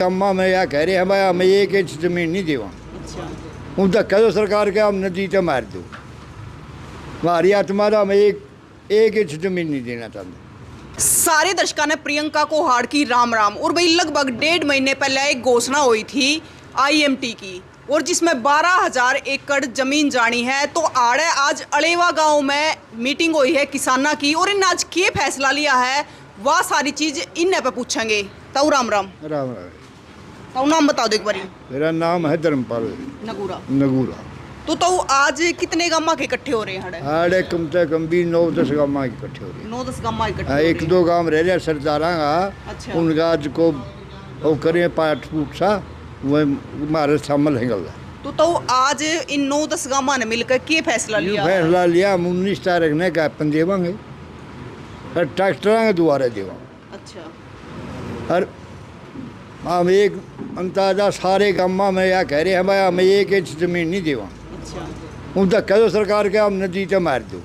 अम्मा मैं यह कह रहे हैं भाई हमें एक इंच जमीन नहीं देवा। हम तो कह दो सरकार के हम नदी तो मार दो, हमारी आत्मा तो हमें एक इंच जमीन नहीं देना चाहते। सारे दर्शकों ने प्रियंका को हार की राम राम। और भाई लगभग 1.5 महीने पहले एक घोषणा हुई थी IMT की, और जिसमें 12,000 एकड़ जमीन जानी है। तो आड़े आज अलेवा गांव में मीटिंग हुई है किसाना की, और इन आज क्या फैसला लिया है वह सारी चीज इन्हें पे पूछेंगे। तो राम राम। राम राम। तो नाम बता दो एक बारी। मेरा नाम है धर्मपाल नगूरा। नगूरा। तो आज कितने गामा के इकट्ठे हो रहे हैं? आड़े कम से कम भी 9-10 गाँव इकट्ठे हो रहे हैं। 9-10 गामा इकट्ठे। हाँ, 1-2 गाँव रह रहे सरदारा का। अच्छा। उनका आज को वो करें पाठ फूट सा वह हमारे शामिल है गल। तो आज इन 9-10 गामा ने मिलकर क्या फैसला लिया? फैसला लिया 19 तारीख ने ज्ञापन देवांगे और ट्रैक्टर के द्वारा देवांगे। अच्छा। और हम एक अंदाजा सारे गाँव में यह कह रहे हैं भाई हमें एक इंच जमीन नहीं देवा। अच्छा। हम तो कह दो सरकार के हम नदी तो मार दो,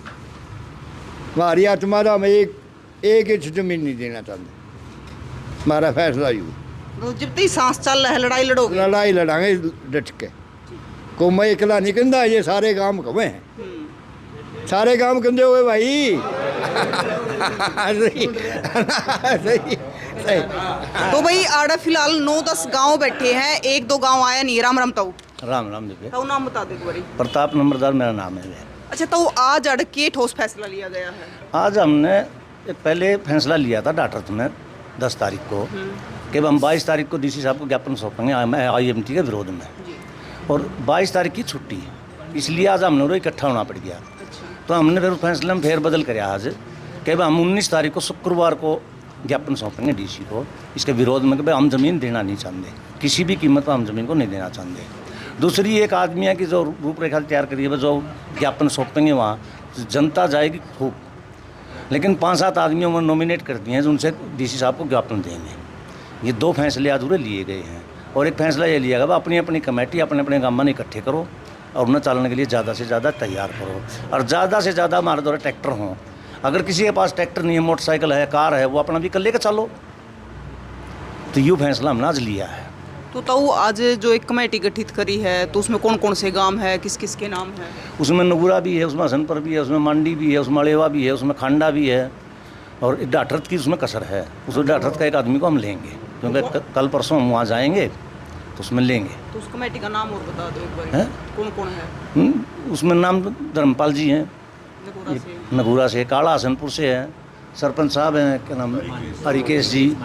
हमारी आत्मा तो हमें एक इंच जमीन नहीं देना चाहते। हमारा फैसला यू तो जब तक सांस चल रहा है लड़ाई लड़ोगे? लड़ाई लड़ांगे डट के। को मैं अकेला नहीं कहता, ये सारे गांव कवे हैं, सारे गांव कहते हुए भाई। सही सही सही। तो भाई आड़ा फिलहाल 9-10 गांव बैठे हैं, 1-2 गांव आया नहीं। राम राम। राम राम जी। तो नाम बता दो एक बारी। प्रताप नंबरदार मेरा नाम है। अच्छा, तो आज अड़ के ठोस फैसला लिया गया है? आज हमने पहले फैसला लिया था डाटर्थ में 10 तारीख को कि हम 22 तारीख को DC साहब को ज्ञापन सौंपेंगे IMT के विरोध में, और 22 तारीख की छुट्टी, इसलिए आज हम लोग इकट्ठा होना पड़ गया। तो हमने फिर फैसले में फेरबदल कराया आज कि हम 19 तारीख को शुक्रवार को ज्ञापन सौंपेंगे DC को इसके विरोध में कि भाई हम ज़मीन देना नहीं चाहते, किसी भी कीमत पर हम ज़मीन को नहीं देना चाहते। दूसरी एक आदमी है कि जो रूपरेखा तैयार करी है, जो ज्ञापन सौंपेंगे वहाँ जनता जाएगी खूब, लेकिन 5-7 आदमियों में नॉमिनेट कर दिए हैं जो उनसे DC साहब को ज्ञापन देंगे। ये 2 फैसले अधूरे लिए गए हैं, और एक फैसला ये लिया गया अपनी अपनी कमेटी अपने अपने गाँव में इकट्ठे करो और उन्हें चलाने के लिए ज़्यादा से ज़्यादा तैयार करो, और ज़्यादा से ज़्यादा हमारे द्वारा ट्रैक्टर हों। अगर किसी के पास ट्रैक्टर नहीं है, मोटरसाइकिल है, कार है, वो अपना व्हीकल लेकर चलो। तो ये फैसला हमने आज लिया है। तो आज जो एक कमेटी गठित करी है, तो उसमें कौन कौन से गांव है, किस किस के नाम है? उसमें नगूरा भी है, उसमें हसनपुर भी है, उसमें मांडी भी है, उसमें अलेवा भी है, उसमें खांडा भी है, और डाटर्थ की उसमें कसर है। उस डाटर्थ का एक आदमी को हम लेंगे, क्योंकि कल परसों हम वहाँ जाएंगे तो उसमें लेंगे। तो उस कमेटी का नाम और बता दो एक बार। कौन कौन है? उसमें नाम धर्मपाल जी हैं नगूरा से, काला हसनपुर से है, सरपंच साहब हैं, क्या नाम हरिकेश जी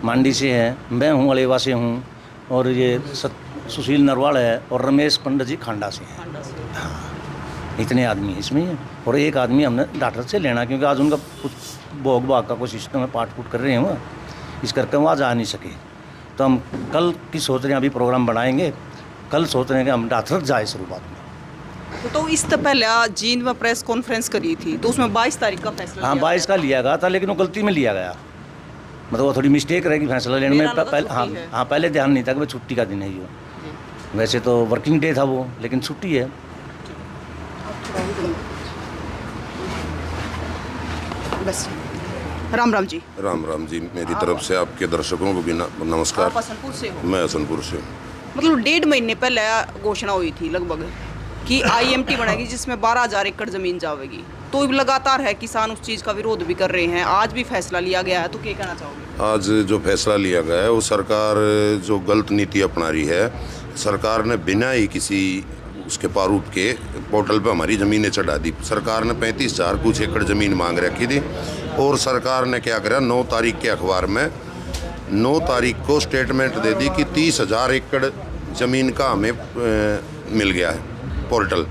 मांडी से हैं, मैं हूँ अलेवा से हूँ, और ये सुशील नरवाल है, और रमेश पंडित जी खांडा से हैं। हाँ, इतने आदमी इसमें हैं, और एक आदमी हमने डॉक्टर से लेना, क्योंकि आज उनका कुछ भोग भाग का कोई सिस्टम है, पाठ फूट कर रहे हैं वो, इस करके वो आज आ नहीं सके। तो हम कल की सोच रहे हैं, अभी प्रोग्राम बनाएंगे, कल सोच रहे हैं कि हम डॉक्टर जाए शुरुआत में। तो इससे पहले जींद में प्रेस कॉन्फ्रेंस करी थी, तो उसमें 22 तारीख का फैसला। हाँ, 22 का लिया गया था, लेकिन वो गलती में लिया गया, मतलब वो थोड़ी मिस्टेक रहेगी फैसला लेने में। हाँ, पहले ध्यान नहीं था कि भाई छुट्टी का दिन है ये, वैसे तो वर्किंग डे था वो, लेकिन छुट्टी है। बस। राम राम जी। राम राम जी। मेरी तरफ से आपके दर्शकों को भी नमस्कार। आप हसनपुर से हो? मैं हसनपुर से। मतलब 1.5 महीने पहले घोषणा हुई थी लगभग कि IMT बनेगी जिसमें 12,000 एकड़ जमीन जाएगी, तो लगातार है किसान उस चीज़ का विरोध भी कर रहे हैं। आज भी फैसला लिया गया है, तो क्या कहना चाहोगे? आज जो फैसला लिया गया है वो सरकार जो गलत नीति अपना रही है, सरकार ने बिना ही किसी उसके प्रारूप के पोर्टल पे हमारी ज़मीनें चढ़ा दी। सरकार ने 35,000 कुछ एकड़ ज़मीन मांग रखी थी, और सरकार ने क्या करा, 9 तारीख के अखबार में 9 तारीख को स्टेटमेंट दे दी कि 30,000 एकड़ ज़मीन का हमें मिल गया है पोर्टल।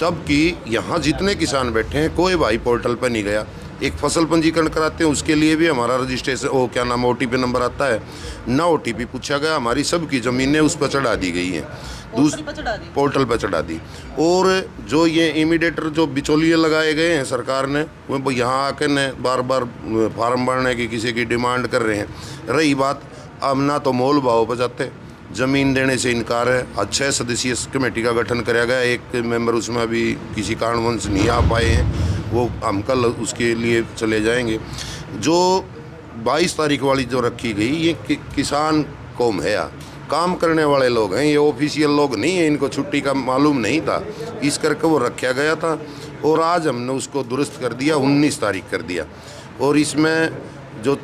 तब कि यहाँ जितने किसान बैठे हैं कोई भाई पोर्टल पर नहीं गया। एक फसल पंजीकरण कराते हैं, उसके लिए भी हमारा रजिस्ट्रेशन क्या नाम OTP नंबर आता है ना, OTP पूछा गया, हमारी सबकी ज़मीनें उस पर चढ़ा दी गई हैं, पोर्टल पर चढ़ा दी। और जो ये इमीडिएटर जो बिचौलिए लगाए गए हैं सरकार ने, वो यहाँ आकर ने बार बार फार्म भरने की किसी की डिमांड कर रहे हैं। रही बात, अब ना तो मोल भाव पर जाते, ज़मीन देने से इनकार है। 6 सदस्यीय कमेटी का गठन कराया गया, एक मेंबर उसमें अभी किसी कारणवश नहीं आ पाए हैं, वो हम कल उसके लिए चले जाएंगे। जो 22 तारीख वाली जो रखी गई, ये किसान कौम है यहाँ, काम करने वाले लोग हैं, ये ऑफिशियल लोग नहीं है, इनको छुट्टी का मालूम नहीं था, इस करके वो रखा गया था। और आज हमने उसको दुरुस्त कर दिया, 19 तारीख कर दिया। और इसमें जो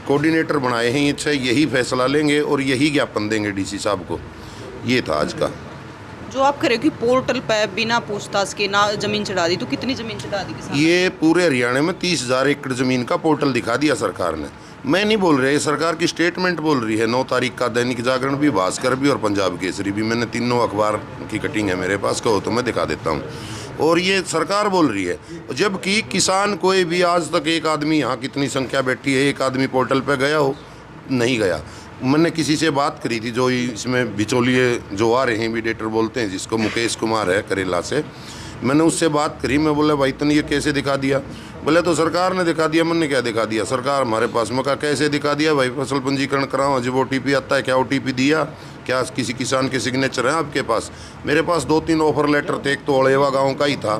कोऑर्डिनेटर बनाए हैं ये यही फैसला लेंगे और यही ज्ञापन देंगे डीसी साहब को। ये था आज का। जो आप कह रहे हो कि पोर्टल पे बिना पूछताछ के ना जमीन चढ़ा दी, तो कितनी जमीन चढ़ा दी किसान? ये पूरे हरियाणा में 30,000 एकड़ ज़मीन का पोर्टल दिखा दिया सरकार ने। मैं नहीं बोल रहा, ये सरकार की स्टेटमेंट बोल रही है। 9 तारीख का दैनिक जागरण भी, भास्कर भी और पंजाब केसरी भी, मैंने तीनों अखबार की कटिंग है मेरे पास, कहो तो मैं दिखा देता हूँ। और ये सरकार बोल रही है, जबकि किसान कोई भी आज तक एक आदमी, यहाँ कितनी संख्या बैठी है, एक आदमी पोर्टल पर गया हो? नहीं गया। मैंने किसी से बात करी थी, जो इसमें बिचौलिए जो आ रहे हैं, मीडिएटर बोलते हैं जिसको, मुकेश कुमार है करेला से, मैंने उससे बात करी। मैं बोला भाई तने ये कैसे दिखा दिया? बोले तो सरकार ने दिखा दिया। मैंने क्या दिखा दिया? सरकार हमारे पास। मैं कहा कैसे दिखा दिया भाई? फसल पंजीकरण कराओ, जब OTP आता है, क्या OTP दिया? क्या किसी किसान के सिग्नेचर हैं आपके पास? मेरे पास 2-3 ऑफर लेटर थे। एक तो अड़ेवा गाँव का ही था,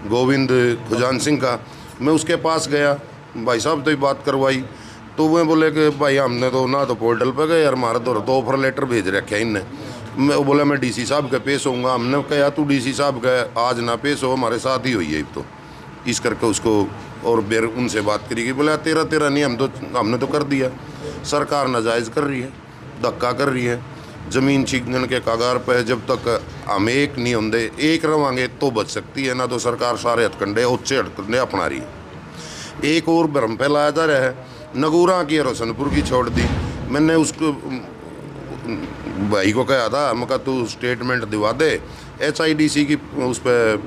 गोविंद खुजान सिंह का। मैं उसके पास गया, भाई साहब तो बात करवाई, तो वो बोले कि भाई हमने तो ना तो पोर्टल पे गए यार, हमारा तो 2 ऑफर लेटर भेज रखे इनने। मैं बोला मैं डीसी साहब के पेश होऊंगा। हमने कहा तू डीसी साहब का आज ना पेश हो, हमारे साथ ही हुई है तो इस करके उसको और बेर उनसे बात करी कि बोला तेरा नहीं, हमने तो कर दिया। सरकार नाजायज़ कर रही है, धक्का कर रही है, ज़मीन छीनने के कागार पर है। जब तक हम एक नहीं होंगे, एक रवांगे तो बच सकती है, ना तो सरकार सारे हथकंडे उच्चे हथकंडे अपना रही है। एक और भ्रम फैलाया जा रहा है, नगूरा की और हसनपुर की छोड़ दी। मैंने उसको भाई को कहा था, मैं कहा तू स्टेटमेंट दिवा दे, HIDC की उस पर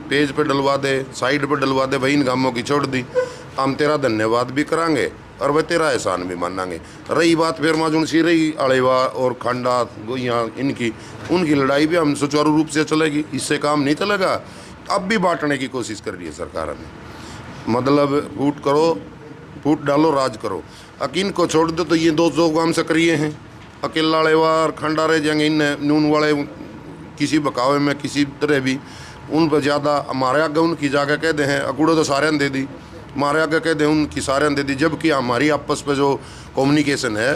पेज पे डलवा दे, साइड पे डलवा दे, भाई इन कामों की छोड़ दी। हम तेरा धन्यवाद भी करांगे और वह तेरा एहसान भी मानांगे। रही बात फिर माजून सी रही अड़ेवा और खंडा गोइयाँ उनकी लड़ाई भी हम सुचारू रूप से चलेगी, इससे काम नहीं चलेगा। अब भी बांटने की कोशिश कर रही है सरकार हमें, मतलब फूट करो, फूट डालो, राज करो। अकीन को छोड़ दो तो ये 2 काम सक्रिय हैं, अकेला अड़ेवा और खंडा रह जाएंगे। इन नून वाले किसी बकावे में किसी तरह भी उन पर ज़्यादा हमारे आगे उनकी जाके कह दे हैं, अकूड़ो तो सारे दे दी, हमारे आगे कह दे उनकी सारे दे दी। जबकि हमारी आपस में जो कम्युनिकेशन है,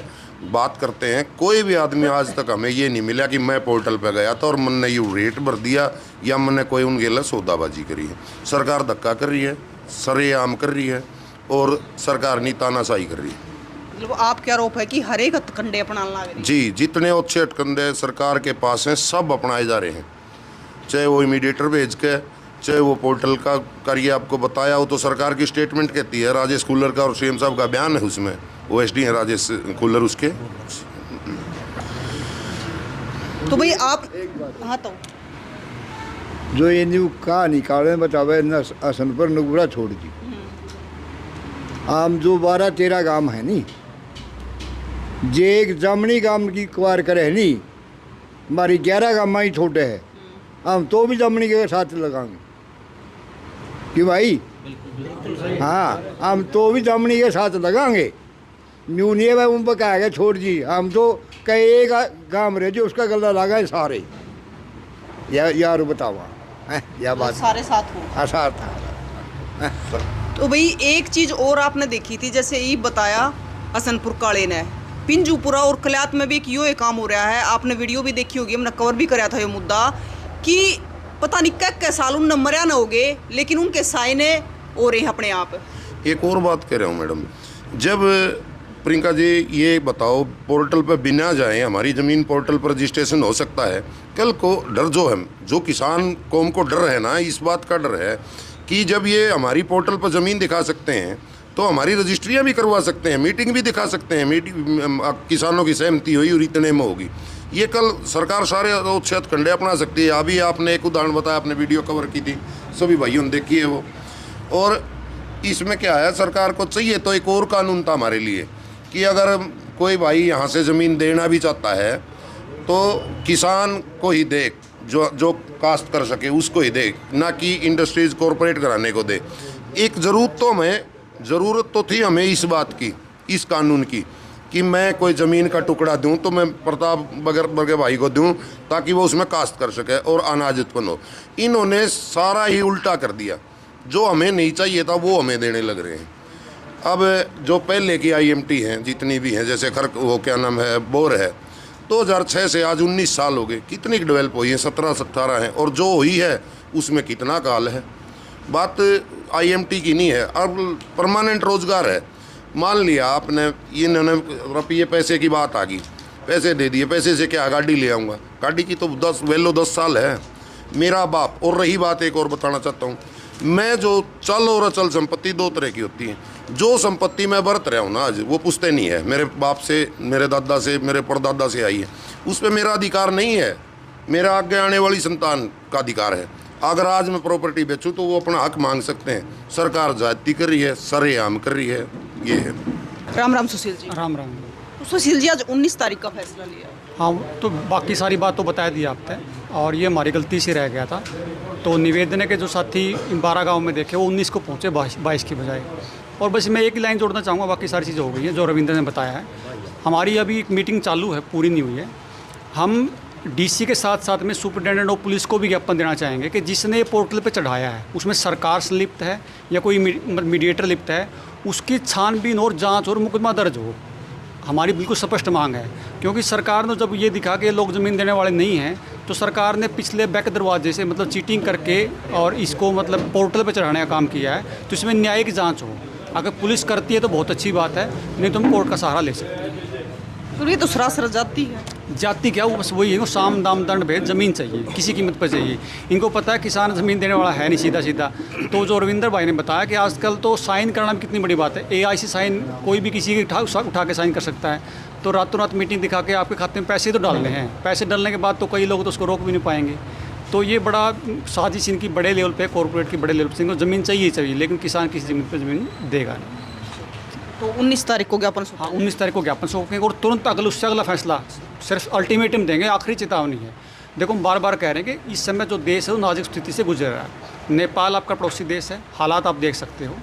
बात करते हैं, कोई भी आदमी आज तक हमें ये नहीं मिला कि मैं पोर्टल पे गया था और मैंने ये रेट भर दिया या मैंने कोई उनके लिए सौदाबाजी करी है। सरकार धक्का कर रही है, सरेआम कर रही है और सरकार नहीं तानाशाही कर रही है। मतलब आपका आरोप है कि हर एक हथकंडे अपनाने लग रही है? जी, जितने अच्छे हथकंडे सरकार के पास हैं सब अपनाए जा रहे हैं, चाहे वो इमीडिएटर भेज के, चाहे वो पोर्टल का करिए। आपको बताया वो तो सरकार की स्टेटमेंट कहती है, राजेश खुल्लर का और CM साहब का बयान है उसमें, वो SD हैं राजेश खुल्लर उसके। तो भाई आप, हाँ तो जो ये न्यू कहा निकाले बतावे न हसनपुर नगूरा छोड़ दी। आम जो 12-13 गांव है नी, जे एक जामनी गांव की क्वार करे है नी, हमारी 11 गांव ही छोटे है, हम तो भी जामनी के साथ लगाएंगे कि भाई, हाँ हम तो भी जामनी के साथ लगाएंगे। न्यू नहीं है उन पर कहेगा छोड़ जी, हम तो कई गांव रहे जो उसका गला लगाए सारे। यार बताओ या बात सारे साथ हो। हाँ साथ। तो भाई एक चीज़ और आपने देखी थी, जैसे ये बताया हसनपुर काले ने, पिंजूपुरा और कल्यात में भी एक यो काम हो रहा है। आपने वीडियो भी देखी होगी, हमने कवर भी कराया था ये मुद्दा कि पता नहीं क्या साल उन मरिया न हो गए, लेकिन उनके साइने हो रहे हैं अपने आप। एक और बात कह रहा हूँ मैडम, जब प्रियंका जी ये बताओ, पोर्टल पर बिना जाए हमारी ज़मीन पोर्टल पर रजिस्ट्रेशन हो सकता है? कल को डर जो है, जो किसान कौम को डर है ना, इस बात का डर है कि जब ये हमारी पोर्टल पर ज़मीन दिखा सकते हैं तो हमारी रजिस्ट्रियाँ भी करवा सकते हैं, मीटिंग भी दिखा सकते हैं, किसानों की सहमति हुई और इतने में होगी। ये कल सरकार सारे अच्छे हथकंडे अपना सकती है। अभी आपने एक उदाहरण बताया, आपने वीडियो कवर की थी, सभी भाइयों ने देखी है वो। और इसमें क्या है, सरकार को चाहिए तो एक और कानून था हमारे लिए कि अगर कोई भाई यहाँ से ज़मीन देना भी चाहता है तो किसान को ही दे, जो कास्ट कर सके उसको ही दे, ना कि इंडस्ट्रीज कॉरपोरेट कराने को दे। एक ज़रूरत तो थी हमें इस बात की, इस कानून की, कि मैं कोई ज़मीन का टुकड़ा दूं तो मैं प्रताप बगे भाई को दूं ताकि वो उसमें काश्त कर सके और अनाज उत्पन्न हो। इन्होंने सारा ही उल्टा कर दिया, जो हमें नहीं चाहिए था वो हमें देने लग रहे हैं। अब जो पहले की आईएमटी हैं जितनी भी हैं, जैसे खर वो क्या नाम है बोर है, 2006 से आज 19 साल हो गए, कितनी डेवलप हुई है, 17-18 हैं, और जो हुई है उसमें कितना काल है। बात आईएमटी की नहीं है, अब परमानेंट रोजगार है। मान लिया आपने, इन्होंने रुपये पैसे की बात आ गई, पैसे दे दिए, पैसे से क्या गाड़ी ले आऊँगा, गाड़ी की तो 10 साल है मेरा बाप। और रही बात एक और बताना चाहता हूँ, मैं जो चल और अचल संपत्ति 2 तरह की होती है। जो संपत्ति मैं बरत रहा हूँ ना आज, वो पुश्ते नहीं है, मेरे बाप से, मेरे दादा से, मेरे परदादा से आई है, उस पर मेरा अधिकार नहीं है, मेरा आगे आने वाली संतान का अधिकार है। अगर आज मैं प्रॉपर्टी बेचूँ तो वो अपना हक मांग सकते हैं। सरकार जाति कर रही है, सरेआम कर रही है, ये है। राम राम सुशील जी। राम राम। तो सुशील जी, आज 19 तारीख का फैसला लिया। हाँ, तो बाकी सारी बात तो बता दी आपने, और ये हमारी गलती से रह गया था। तो निवेदन है कि जो साथी 12 गांव में देखे वो 19 को पहुँचे, 22 की बजाय। और बस मैं एक ही लाइन जोड़ना चाहूँगा, बाकी सारी चीज़ें हो गई हैं जो रविंद्र ने बताया है। हमारी अभी एक मीटिंग चालू है, पूरी नहीं हुई है। हम डीसी के साथ साथ में सुपरिटेंडेंट ऑफ पुलिस को भी ज्ञापन देना चाहेंगे कि जिसने ये पोर्टल पे चढ़ाया है उसमें सरकार से लिप्त है या कोई मीडिएटर लिप्त है, उसकी छानबीन और जांच और मुकदमा दर्ज हो। हमारी बिल्कुल स्पष्ट मांग है, क्योंकि सरकार ने जब ये दिखा कि लोग ज़मीन देने वाले नहीं हैं, तो सरकार ने पिछले बैक दरवाजे से मतलब चीटिंग करके और इसको मतलब पोर्टल पे चढ़ाने का काम किया है। तो इसमें न्यायिक जांच हो। अगर पुलिस करती है तो बहुत अच्छी बात है, नहीं तो हम कोर्ट का सहारा ले सकते हैं। तो ये तो सरासर जाती है। जाति क्या, वो बस वही है, साम दाम दंड भेद, ज़मीन चाहिए, किसी कीमत पर चाहिए। इनको पता है किसान ज़मीन देने वाला है नहीं सीधा सीधा। तो जो रविंदर भाई ने बताया कि आजकल तो साइन करना भी कितनी बड़ी बात है, AI से साइन कोई भी किसी की उठा के साइन कर सकता है। तो रातों रात मीटिंग दिखा के आपके खाते में पैसे तो डालने हैं, पैसे डालने के बाद तो कई लोग तो उसको रोक भी नहीं पाएंगे। तो ये बड़ा साजिश इनकी बड़े लेवल पे, कॉर्पोरेट की बड़े लेवल पे। इनको ज़मीन चाहिए, लेकिन किसान किसी ज़मीन पर ज़मीन देगा नहीं। तो 19 तारीख को ज्ञापन सौंपा। हाँ, 19 तारीख को ज्ञापन सौंपेंगे और तुरंत उससे अगला फैसला, सिर्फ अल्टीमेटम देंगे, आखिरी चेतावनी है। देखो, हम बार बार कह रहे हैं कि इस समय जो देश है वो नाजुक स्थिति से गुजर रहा है। नेपाल आपका पड़ोसी देश है, हालात आप देख सकते हो।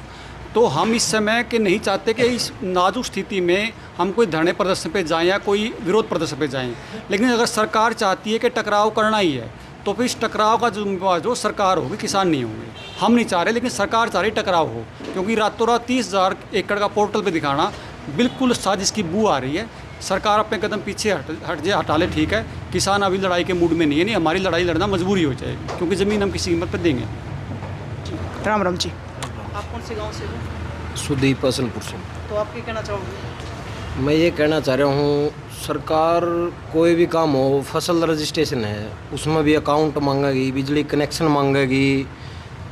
तो हम इस समय के नहीं चाहते कि इस नाजुक स्थिति में हम कोई धरने प्रदर्शन पे जाएं या कोई विरोध प्रदर्शन पे जाएं। लेकिन अगर सरकार चाहती है कि टकराव करना ही है, तो फिर इस टकराव का जिम्मेवार जो सरकार होगी, किसान नहीं होंगे। हम नहीं चाह रहे, लेकिन सरकार चाह रही टकराव हो, क्योंकि रातों रात 30,000 एकड़ का पोर्टल पे दिखाना बिल्कुल साजिश की बू आ रही है। सरकार अपने कदम पीछे हटा ले, ठीक है। किसान अभी लड़ाई के मूड में नहीं है, नहीं हमारी लड़ाई लड़ना मजबूरी हो जाएगी, क्योंकि ज़मीन हम किसी कीमत पर देंगे। राम राम जी। आप कौन से गांव से हो? सुदीप असलपुर से। तो आप क्या कहना चाहोगे? मैं ये कहना चाह रहा हूँ, सरकार कोई भी काम हो, फसल रजिस्ट्रेशन है उसमें भी अकाउंट मांगेगी, बिजली कनेक्शन मांगेगी।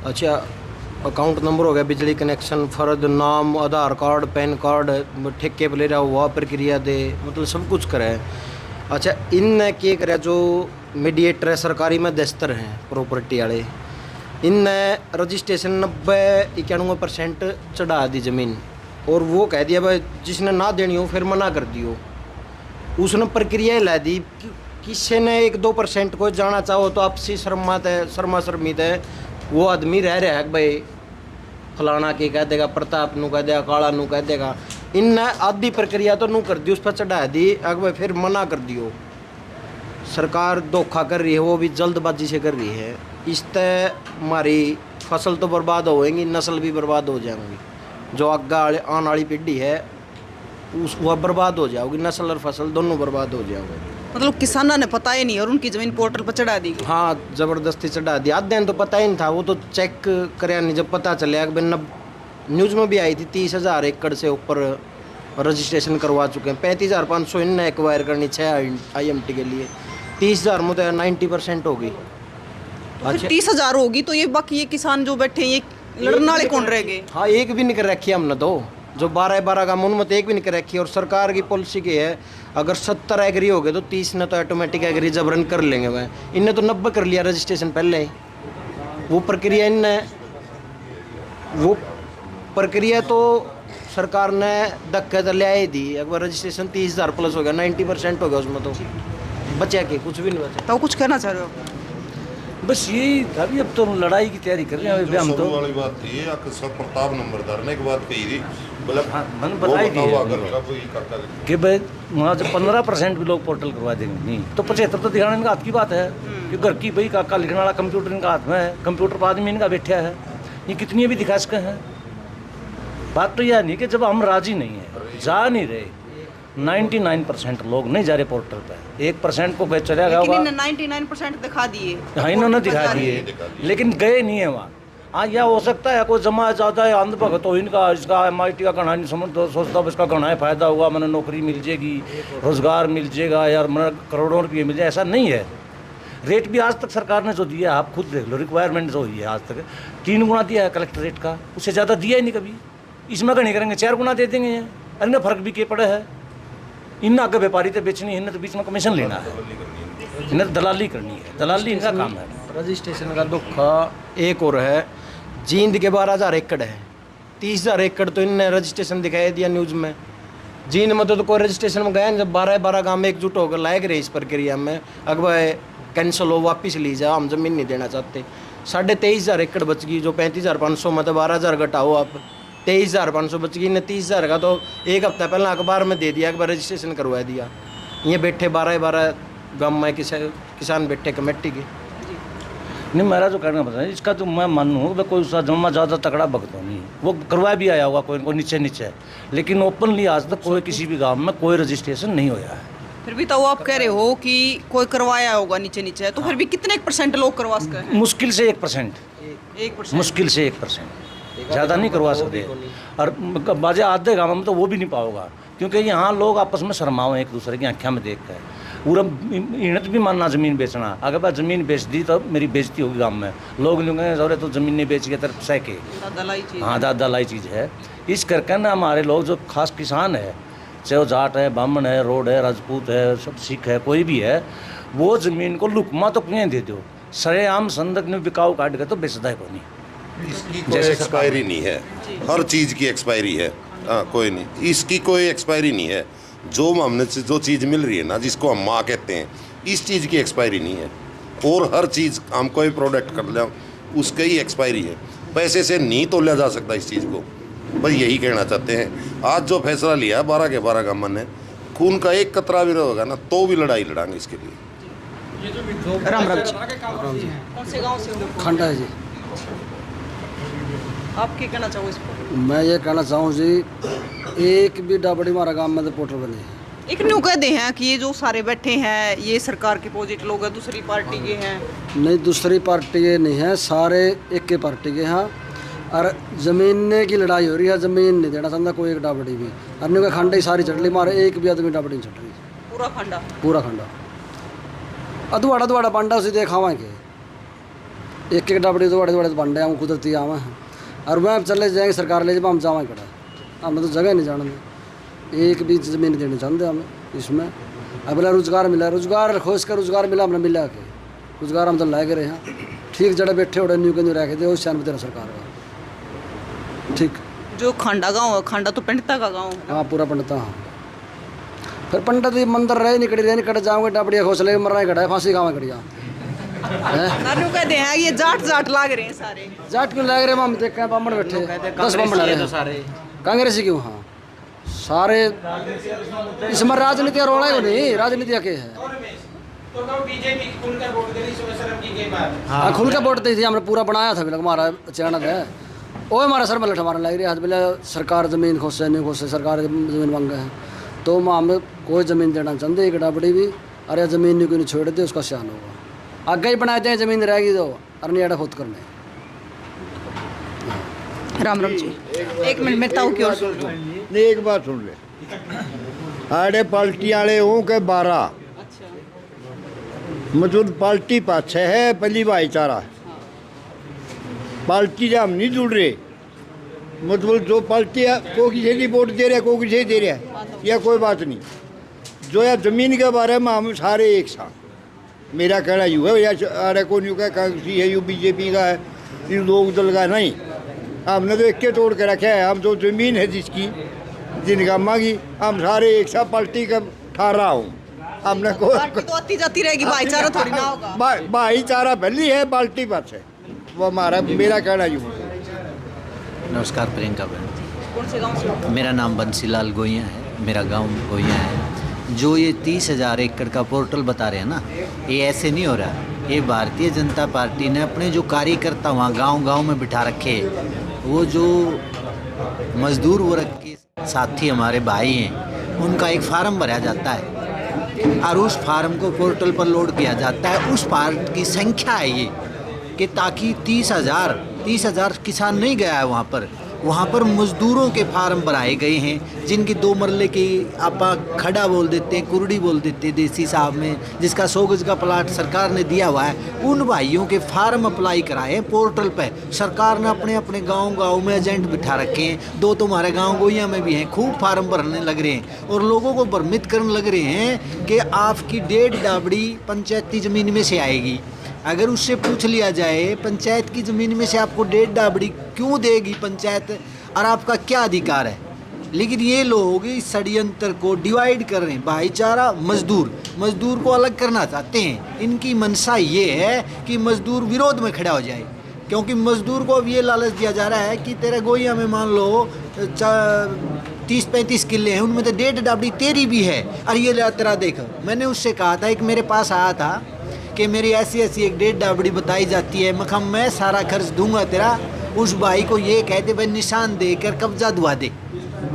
अच्छा, अकाउंट नंबर हो गया, बिजली कनेक्शन, फर्द, नाम, आधार कार्ड, पैन कार्ड, ठेके पर ले रहा हुआ प्रक्रिया दे, मतलब सब कुछ करे। अच्छा, इन क्या करे, जो मीडिएटर है सरकारी में दस्तर हैं प्रॉपर्टी वाले, इन रजिस्ट्रेशन 90-91% चढ़ा दी ज़मीन, और वो कह दिया भाई जिसने ना देनी हो फिर मना कर दियो। उसने प्रक्रिया ला दी, किसी ने 1-2% को जाना चाहो तो आपसी शर्मा शर्मित है, वो आदमी रह रहा है भाई फलाना के कह देगा, प्रताप नू कह देगा, काला नू कह देगा। इन आधी प्रक्रिया तो नू कर दी, उस पर चढ़ा दी, अगर फिर मना कर दियो। सरकार धोखा कर रही है, वो भी जल्दबाजी से कर रही है। इस तरह हमारी फसल तो बर्बाद होएंगी, नस्ल भी बर्बाद हो जाएंगी। जो आगे आने वाली पीढ़ी है वह बर्बाद हो जाओगी, नस्ल और फसल दोनों बर्बाद हो जाओगे। मतलब किसानों ने पता ही नहीं और उनकी ज़मीन पोर्टल पर चढ़ा दी गई। हाँ, ज़बरदस्ती चढ़ा दिया। आधे दिन तो पता ही नहीं था, वो तो चेक कराया नहीं, जब पता चला कि न्यूज़ में भी आई थी 30,000 एकड़ से ऊपर रजिस्ट्रेशन करवा चुके हैं। 35,500 इनने एक्वायर करनी 6 IMT के लिए, 30,000 में तो 90% होगी। अच्छा, 30,000 होगी तो ये बाकी ये किसान जो बैठे हैं, ये लड़ने वाले कौन रह गए? हाँ, एक भी नहीं कर रखी हमने तो, जो 12 का मुनमत एक भी नहीं कर रखी। और सरकार की पॉलिसी की है, अगर 70 एग्री हो गए तो 30 ने तो ऑटोमेटिक एग्री जबरन कर लेंगे। वह इनने तो 90 कर लिया रजिस्ट्रेशन पहले ही। वो प्रक्रिया तो सरकार ने धक्के तो ले आई दी। अगर रजिस्ट्रेशन 30,000 प्लस हो गया, 90% हो गया, उसमें तो बचा के कुछ भी नहीं बचा। तो कुछ कहना चाह रहे हो? बस यही अभी अब तो लड़ाई की तैयारी कर रहे हैं अभी हम तो। वाली बात थी, सब प्रताप नंबर धरने के बाद कही थी, मतलब हाँ, मैंने बताई थी कि भाई वहाँ से 15% भी लोग पोर्टल करवा देंगे, नहीं तो 75 तो दिखाना इनका हाथ की बात है कि घर की भाई काका लिखने वाला कंप्यूटर इनका हाथ में है, कंप्यूटर पर आदमी इनका बैठा है, ये कितनी भी दिखा सके हैं। बात तो यह नहीं कि जब हम राजी नहीं है, जा नहीं रहे, 99% लोग नहीं जा रहे पोर्टल पे, 1% को चला गया लेकिन होगा। इन्होंने 99% दिखा दिए। हाँ, इन्होंने दिखा दिए, लेकिन गए नहीं है वहाँ। हाँ, यह हो सकता है कोई जमा ज़्यादा है अंधभक्त तो इनका इसका MIT का घना नहीं समझ तो सोचता हूँ इसका घना फ़ायदा हुआ, मैंने नौकरी मिल जाएगी, रोज़गार मिल जाएगा यार, मैंने करोड़ों रुपये मिल जाए, ऐसा नहीं है। रेट भी आज तक सरकार ने जो दिया है, आप खुद देख लो, रिक्वायरमेंट जो हुई है आज तक 3 गुना दिया है कलेक्टर रेट का, उससे ज़्यादा दिया ही नहीं कभी। इसमें नहीं करेंगे 4 गुना दे देंगे, अन्य फर्क भी के पड़े है। इन आगे व्यापारी तो बेचनी, इन्हें तो बीच में कमीशन लेना है, इन्हें दलाली करनी है, दलाली इनका काम है। रजिस्ट्रेशन का दुख एक और है, जींद के 12,000 एकड़ है, 30,000 एकड़ तो इनने रजिस्ट्रेशन दिखाई दिया न्यूज़ में। जींद में तो कोई रजिस्ट्रेशन में गया, जब 12 गाँव में एकजुट होकर लायक रहे इस प्रक्रिया में, अगवा कैंसिल हो, वापस ली जाओ, हम ज़मीन नहीं देना चाहते। 23,500 एकड़ बच गई, जो 35,500 में तो 12,000 घटाओ आप, 23,500 बच गई। ने 30,000 का तो एक हफ्ता पहले अखबार में दे दिया, एक बार रजिस्ट्रेशन करवा दिया। ये बैठे 12 गाँव में किसान बैठे कमेटी के। नहीं, मेरा जो कहना पता है, इसका तो मैं मानूँ कोई उसका जमा ज़्यादा तकड़ा भगत नहीं, वो करवा भी आया होगा कोई को नीचे, लेकिन ओपनली आज तक कोई किसी भी गांव में कोई रजिस्ट्रेशन नहीं होया है। फिर भी तो आप कह रहे हो कि कोई करवाया होगा नीचे, तो फिर भी कितने % लोग करवा सकते हैं? मुश्किल से 1%, 1%, मुश्किल से 1%, ज़्यादा नहीं करवा सकते। और बाजे आधे गाँव में तो वो भी नहीं पाओगा, क्योंकि यहाँ लोग आपस में शर्माओ एक दूसरे की आँखें में देख कर। पूरा इणत भी मानना ज़मीन बेचना, अगर मैं ज़मीन बेच दी तो मेरी बेइज्जती होगी गाँव में, लोग कहेंगे सौरे तो ज़मीन नहीं बेच के तरफ सह के। हाँ, दलाली चीज़ है। इस करके ना हमारे लोग जो खास किसान है, चाहे वो जाट है, ब्राह्मण है, रोड है, राजपूत है, सब सिख है, कोई भी है, वो ज़मीन को लुकमा तो क्यों दे दो, सरेआम संदक में बिकाऊ काट के तो बेचता है कोई नहीं। इसकी कोई एक्सपायरी नहीं है, हर चीज़ की एक्सपायरी है। हाँ, कोई नहीं, इसकी कोई एक्सपायरी नहीं है। जो हमने जो चीज़ मिल रही है ना, जिसको हम माँ कहते हैं, इस चीज़ की एक्सपायरी नहीं है। और हर चीज़ हम कोई प्रोडक्ट कर लें उसकी ही एक्सपायरी है, पैसे से नहीं तोला जा सकता इस चीज़ को। बस यही कहना चाहते हैं। आज जो फैसला लिया है 12 के 12 गाँव ने, खून का एक कतरा भी होगा ना तो भी लड़ाई लड़ाएंगे इसके लिए। राम राम जी, कौन से गांव से हो? खंडा है जी। आप क्या कहना चाहो इस पर? मैं ये कहना चाहूँ जी, एक भी डाबड़ी हमारा गांव में तो पोर्टल बने हैं। एक न्यू कहते हैं कि ये जो सारे बैठे हैं ये सरकार के अपोजिट लोग हैं, दूसरी पार्टी के हैं। नहीं, दूसरी पार्टी के नहीं है, सारे एक के पार्टी के हैं। और ज़मीन की लड़ाई हो रही है, ज़मीन नहीं देना चाहता कोई एक डाबड़ी भी। अन्य का खंडा ही सारी चढ़ ली, मारे एक भी आदमी डाबड़ी नहीं चढ़ रही। पूरा खंडा, पूरा खंडा अधवाड़ा अधवाड़ा पांडा उसे देखावेंगे, एक एक डाबड़ी अधवाड़े पांडे हम कुदरती आवे हैं। और वह चले जाएंगे सरकार ले जब हम जावे कड़ा, हमें तो जगह नहीं जानते, एक भी ज़मीन देनी चाहते हमें इसमें। अब बोला रोज़गार मिला, रोज़गार खोज कर रोज़गार मिला, हमने मिला के रोज़गार हम तो ला के रहे हैं। ठीक जड़े बैठे उड़े न्यू के न्यू रह के दे उस तेरा सरकार का। ठीक, जो खंडा गांव है, खंडा तो पंडिता का गांव है। हाँ, पूरा पंडिता। हाँ, फिर पंडित ही मंदिर रहे नहीं कड़े जाओगे डाबड़िया खोसले मरना ही कड़ा है, फांसी गाँव में कड़िया नानू कहते हैं ये जाट लाग रहे हैं सारे। जाट क्यों लग रहे हैं? हम देख बामण बैठे 10 बामण आ रहे हैं सारे कांग्रेसी क्यों? हाँ, सारे इसमें राजनीति का रोड़ा ही नहीं, राजनीति के है। हाँ, खुल के वोट दी थी हमने, पूरा बनाया था हमारा अचानक है। वो हमारा सर मलट हमारा लग रही है, बोले सरकार ज़मीन खोसे नहीं खोसे, सरकार ज़मीन मांग है तो हम कोई ज़मीन देना चाहते एक डाबड़ी भी। अरे ज़मीन नहीं कोई छोड़ दे, उसका सियान होगा। आगे ही बनाते हैं, ज़मीन रहेगी तो अरनी अड़ा खुद करने। राम राम जी, एक मिनट में ताऊ की ओर सुन लो। नहीं, एक बात सुन ले, आड़े पार्टी वाले हों के 12 मतलब पार्टी पाछे है, पहली भाईचारा पार्टी से हम नहीं जुड़ रहे। मतलब जो पार्टी को किसी की वोट दे रहे, को किसी दे रहा है, यह कोई बात नहीं। जो है ज़मीन के बारे में हम सारे एक साथ, मेरा कहना यूँ है, या अरे को यूँ का कांग्रेसी है, यू बीजेपी का है, इन लोग दल का नहीं। हमने तो एक के तोड़ के रखे है। हम जो ज़मीन है जिसकी जिनका मांगी, हम सारे एक साथ पार्टी का ठा रहा हूँ। हमने पार्टी तो आती जाती रहेगी, भाईचारा थोड़ी ना होगा। भाईचारा पहली है, पार्टी पास है, वो हमारा मेरा कहना यूँ है। नमस्कार प्रियंका बहन, कौन से गांव से हो? मेरा नाम बंसीलाल गोइया है, मेरा गांव गोइया है। जो ये 30,000 एकड़ का पोर्टल बता रहे हैं ना, ये ऐसे नहीं हो रहा। ये भारतीय जनता पार्टी ने अपने जो कार्यकर्ता वहाँ गांव-गांव में बिठा रखे, वो जो मजदूर वर्ग के साथी हमारे भाई हैं, उनका एक फार्म भरा जाता है और उस फार्म को पोर्टल पर लोड किया जाता है। उस फार्म की संख्या है ये कि ताकि 30,000 किसान नहीं गया है वहाँ पर मजदूरों के फार्म भराए गए हैं, जिनकी 2 मरले की आपा खड़ा बोल देते हैं, कुरड़ी बोल देते हैं देसी साहब में, जिसका 100 गज का प्लाट सरकार ने दिया हुआ है। उन भाइयों के फार्म अप्लाई कराए हैं पोर्टल पे। सरकार ने अपने अपने गांव में एजेंट बिठा रखे हैं। 2 तो हमारे गांव गोइया में भी हैं, खूब फार्म भरने लग रहे हैं और लोगों को भ्रमित करने लग रहे हैं कि आपकी 1.5 डाबड़ी पंचायती ज़मीन में से आएगी। अगर उससे पूछ लिया जाए पंचायत की ज़मीन में से आपको 1.5 डाबड़ी क्यों देगी पंचायत और आपका क्या अधिकार है, लेकिन ये लोग इस षड्यंत्र को डिवाइड कर रहे हैं। भाईचारा मजदूर को अलग करना चाहते हैं। इनकी मंशा ये है कि मजदूर विरोध में खड़ा हो जाए, क्योंकि मजदूर को अब ये लालच दिया जा रहा है कि तेरे गोइया में मान लो 30-35 किले हैं, उनमें तो 1.5 डाबड़ी तेरी भी है। और ये तेरा देख, मैंने उससे कहा था, एक मेरे पास आया था कि मेरी ऐसी एक 1.5 डाबड़ी बताई जाती है, मखम मैं सारा खर्च दूंगा तेरा। उस भाई को ये कहते भाई निशान देकर कब्जा दुआ दे।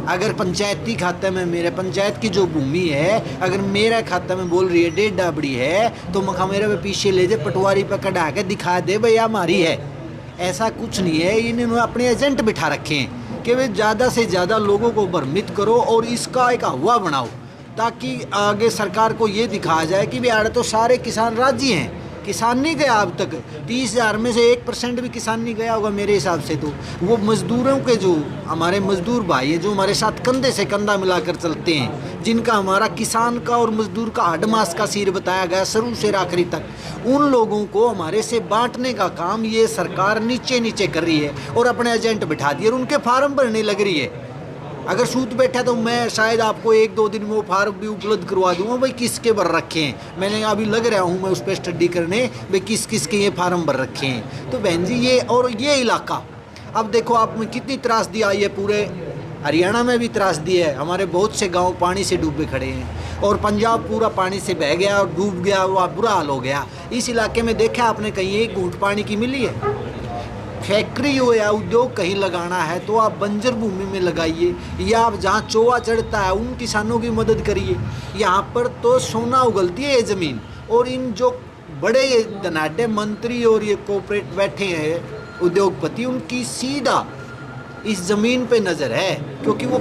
अगर पंचायती खाते में मेरे पंचायत की जो भूमि है, अगर मेरा खाता में बोल रही है 1.5 डाबड़ी है, तो मखा मेरे पे पीछे ले जाए, पटवारी पर कढ़ा के दिखा दे भैया हमारी है। ऐसा कुछ नहीं है। इन्होंने अपने एजेंट बिठा रखे हैं कि वे ज़्यादा से ज़्यादा लोगों को भ्रमित करो और इसका एक हवा बनाओ, ताकि आगे सरकार को ये दिखाया जाए कि यार तो सारे किसान राजी हैं। किसान नहीं गया अब तक, 30,000 में से 1% भी किसान नहीं गया होगा मेरे हिसाब से। तो वो मजदूरों के जो हमारे मजदूर भाई हैं, जो हमारे साथ कंधे से कंधा मिलाकर चलते हैं, जिनका हमारा किसान का और मजदूर का हड मास का सिर बताया गया शुरू से आखिरी तक, उन लोगों को हमारे से बांटने का काम ये सरकार नीचे कर रही है और अपने एजेंट बिठा दिए और उनके फार्म भरने लग रही है। अगर सूत बैठा तो मैं शायद आपको 1-2 दिन में वो फार्म भी उपलब्ध करवा दूंगा भाई किसके भर रखे हैं। मैंने अभी लग रहा हूँ मैं उस पर स्टडी करने भाई किस के ये फार्म भर रखे हैं। तो बहन जी ये इलाका अब देखो आप में कितनी त्रासदी आई है। पूरे हरियाणा में भी त्रासदी है। हमारे बहुत से गाँव पानी से डूबे खड़े हैं और पंजाब पूरा पानी से बह गया और डूब गया, वो बुरा हाल हो गया। इस इलाके में देखा आपने कहीं एक घूंट पानी की मिली है? फैक्ट्री हो या उद्योग कहीं लगाना है तो आप बंजर भूमि में लगाइए, या आप जहाँ चोआ चढ़ता है उन किसानों की मदद करिए। यहाँ पर तो सोना उगलती है ये ज़मीन। और इन जो बड़े ये धनाढ़ मंत्री और ये कॉर्पोरेट बैठे हैं उद्योगपति, उनकी सीधा इस ज़मीन पे नज़र है, क्योंकि वो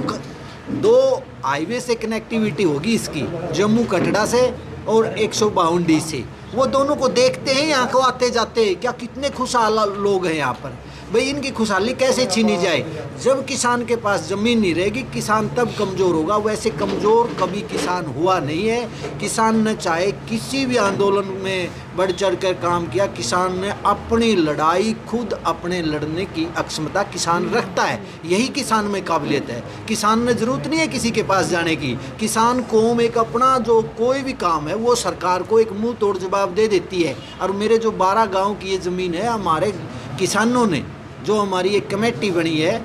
2 हाईवे से कनेक्टिविटी होगी इसकी, जम्मू कटरा से और 152 से। वो दोनों को देखते हैं यहाँ को आते जाते, क्या कितने खुशहाल लोग हैं यहाँ पर। भाई इनकी खुशहाली कैसे छीनी जाए? जब किसान के पास ज़मीन नहीं रहेगी, किसान तब कमज़ोर होगा। वैसे कमज़ोर कभी किसान हुआ नहीं है। किसान ने चाहे किसी भी आंदोलन में बढ़ चढ़ कर काम किया, किसान ने अपनी लड़ाई खुद अपने लड़ने की अक्षमता किसान रखता है। यही किसान में काबिलियत है। किसान ने ज़रूरत नहीं है किसी के पास जाने की। किसान कौम एक अपना जो कोई भी काम है वो सरकार को एक मुंह तोड़ जवाब दे देती है। और मेरे जो 12 गाँव की ये ज़मीन है, हमारे किसानों ने जो हमारी एक कमेटी बनी है,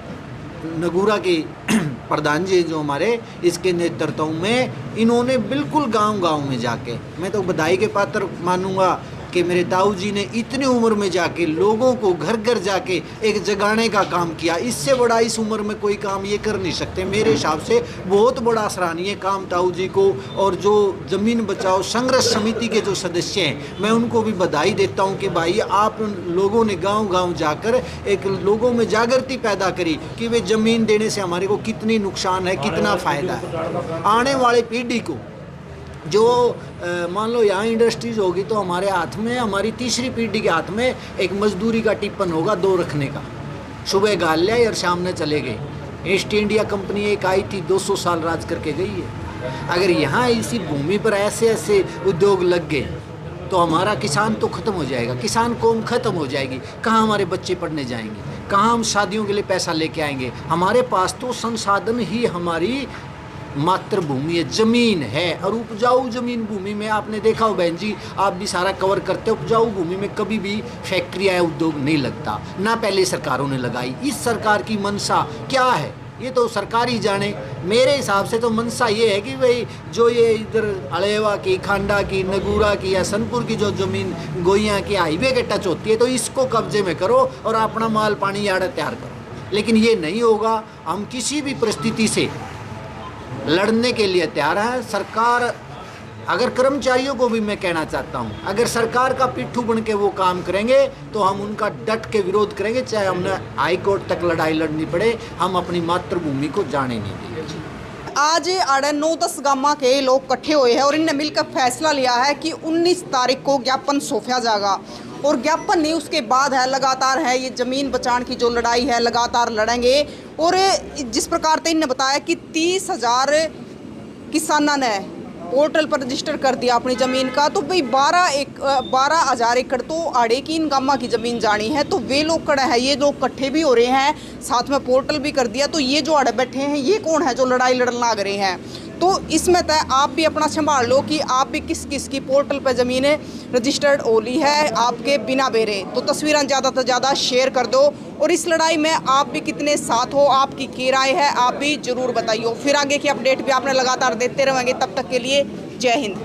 नगूरा के प्रधान जी जो हमारे, इसके नेतृत्व में इन्होंने बिल्कुल गांव-गांव में जाके, मैं तो बधाई के पात्र मानूंगा कि मेरे ताऊ जी ने इतनी उम्र में जाके लोगों को घर घर जाके एक जगाने का काम किया। इससे बड़ा इस उम्र में कोई काम ये कर नहीं सकते। मेरे हिसाब से बहुत बड़ा सराहनीय काम ताऊ जी को और जो ज़मीन बचाओ संघर्ष समिति के जो सदस्य हैं, मैं उनको भी बधाई देता हूँ कि भाई आप लोगों ने गाँव-गाँव जाकर एक लोगों में जागृति पैदा करी कि वे ज़मीन देने से हमारे को कितनी नुकसान है, कितना फ़ायदा है। आने वाले पीढ़ी को जो मान लो यहाँ इंडस्ट्रीज़ होगी तो हमारे हाथ में, हमारी तीसरी पीढ़ी के हाथ में एक मजदूरी का टिप्पण होगा 2 रखने का। सुबह गाल लिया और शाम में चले गए। ईस्ट इंडिया कंपनी एक आई थी, 200 साल राज करके गई है। अगर यहाँ इसी भूमि पर ऐसे उद्योग लग गए तो हमारा किसान तो ख़त्म हो जाएगा, किसान कौम ख़त्म हो जाएगी। कहाँ हमारे बच्चे पढ़ने जाएंगे? कहाँ हम शादियों के लिए पैसा लेके आएंगे? हमारे पास तो संसाधन ही हमारी मातृभूमि है, ज़मीन है। और उपजाऊ ज़मीन भूमि में आपने देखा हो बहन जी, आप भी सारा कवर करते हो, उपजाऊ भूमि में कभी भी फैक्ट्रियाँ उद्योग नहीं लगता, ना पहले सरकारों ने लगाई। इस सरकार की मंशा क्या है ये तो सरकार ही जाने। मेरे हिसाब से तो मंशा ये है कि भाई जो ये इधर अलेवा की, खांडा की, नगूरा की या सनपुर की जो ज़मीन गोइयाँ की हाईवे के टच होती है, तो इसको कब्जे में करो और अपना माल पानी यार्ड तैयार करो। लेकिन ये नहीं होगा। हम किसी भी परिस्थिति से लड़ने के लिए तैयार हैं। सरकार, अगर कर्मचारियों को भी मैं कहना चाहता हूं, अगर सरकार का पिट्ठू बन के वो काम करेंगे तो हम उनका डट के विरोध करेंगे, चाहे हमने हाई कोर्ट तक लड़ाई लड़नी पड़े। हम अपनी मातृभूमि को जाने नहीं देंगे। आज आड़े 9-10 गामा के लोग इकट्ठे हुए हैं और इनने मिलकर फैसला लिया है कि 19 तारीख को ज्ञापन सौंपा जाएगा। और ज्ञापन नहीं, उसके बाद है लगातार है ये ज़मीन बचाने की जो लड़ाई है, लगातार लड़ेंगे। और जिस प्रकार से इन्होंने बताया कि 30,000 किसानों ने पोर्टल पर रजिस्टर कर दिया अपनी ज़मीन का, तो भाई 12,000 एकड़ तो आड़े की इन गामा की ज़मीन जानी है। तो वे लोग खड़े हैं, ये लोग इकट्ठे भी हो रहे हैं, साथ में पोर्टल भी कर दिया। तो ये जो आड़े बैठे हैं, ये कौन है जो लड़ाई लड़ने लग रहे हैं? तो इसमें तय आप भी अपना संभाल लो कि आप भी किस किस की पोर्टल पर ज़मीनें रजिस्टर्ड होली है आपके बिना बेरे। तो तस्वीरें ज़्यादा से ज़्यादा शेयर कर दो और इस लड़ाई में आप भी कितने साथ हो, आपकी क्या राय है, आप भी ज़रूर बताइए। फिर आगे की अपडेट भी आपने लगातार देते रहेंगे। तब तक के लिए जय हिंद।